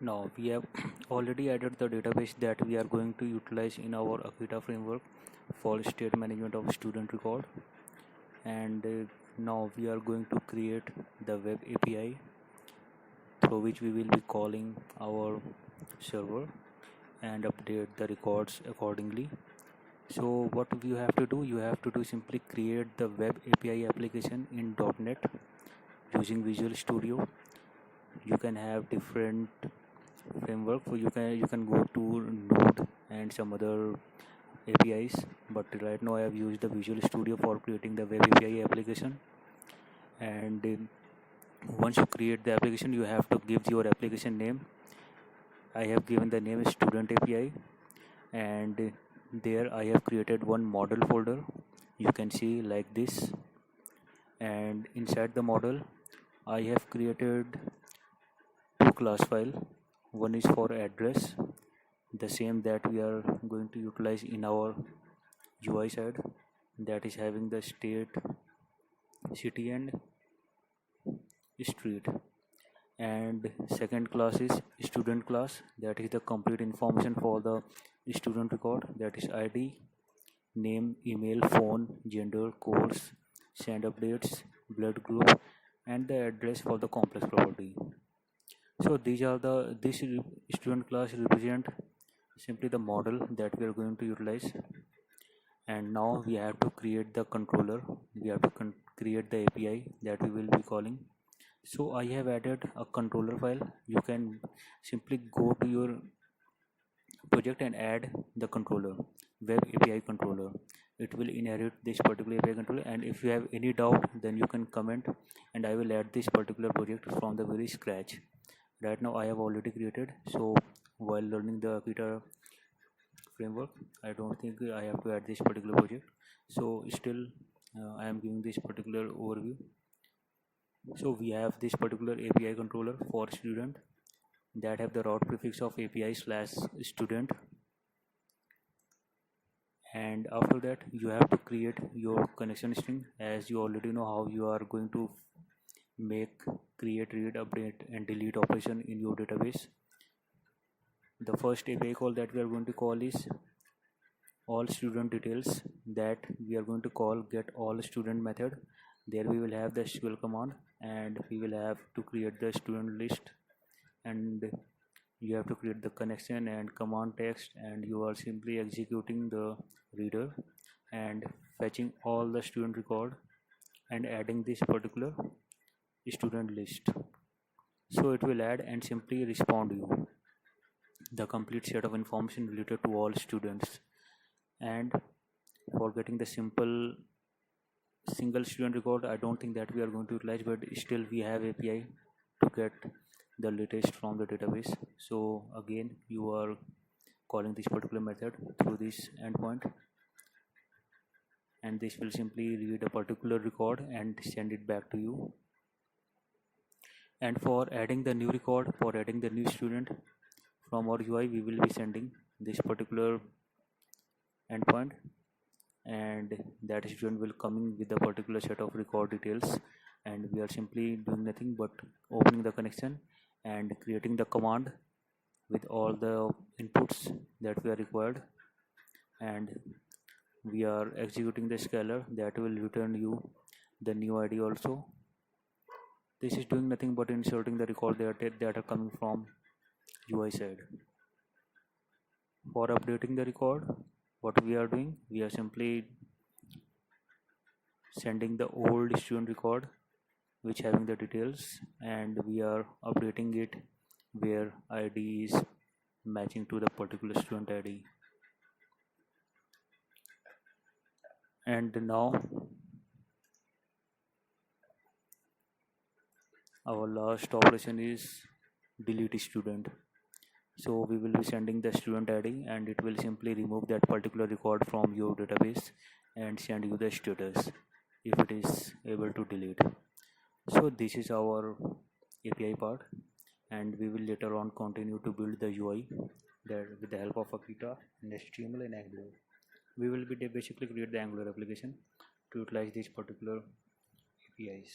Now we have already added the database that we are going to utilize in our Akita framework for state management of student record, and now we are going to create the web API through which we will be calling our server and update the records accordingly. So what you have to do, simply create the web API application in .NET using Visual Studio. You can have different framework, so you can go to Node and some other APIs, but right now I have used the Visual Studio for creating the web API application. And once you create the application, you have to give your application name. I have given the name student API, and there I have created one model folder, you can see like this. And inside the model I have created two class file. One is for address, the same that we are going to utilize in our UI side, that is having the state, city and street. And second class is student class, that is the complete information for the student record, that is ID, name, email, phone, gender, course, send updates, blood group, and the address for the complex property. So this student class represent simply the model that we are going to utilize. And now we have to create the controller, we have to create the API that we will be calling. So I have added a controller file. You can simply go to your project and add the controller, web API controller. It will inherit this particular API controller, and if you have any doubt, then you can comment and I will add this particular project from the very scratch. Right now I have already created, so while learning the Akita framework, I don't think I have to add this particular project. So still I am giving this particular overview. So we have this particular API controller for student that have the route prefix of API/student, and after that you have to create your connection string, as you already know how you are going to make, create, read, update and delete operation in your database. The first API call that we are going to call is all student details, that we are going to call get all student method. There we will have the SQL command, and we will have to create the student list, and you have to create the connection and command text, and you are simply executing the reader and fetching all the student record and adding this particular student list. So it will add and simply respond you the complete set of information related to all students. And for getting the simple single student record, I don't think that we are going to utilize, but still we have API to get the latest from the database. So again you are calling this particular method through this endpoint, and this will simply read a particular record and send it back to you. And for adding the new record, for adding the new student from our UI, we will be sending this particular endpoint, and that student will come in with a particular set of record details, and we are simply doing nothing but opening the connection and creating the command with all the inputs that we are required, and we are executing the scalar that will return you the new ID also. This is doing nothing but inserting the record that are coming from UI side. For updating the record, what we are doing, we are simply sending the old student record which having the details, and we are updating it where ID is matching to the particular student ID. And now our last operation is delete student. So we will be sending the student ID, and it will simply remove that particular record from your database and send you the status if it is able to delete. So this is our API part, and we will later on continue to build the UI that with the help of Akita and HTML and Angular. We will be basically create the Angular application to utilize these particular APIs.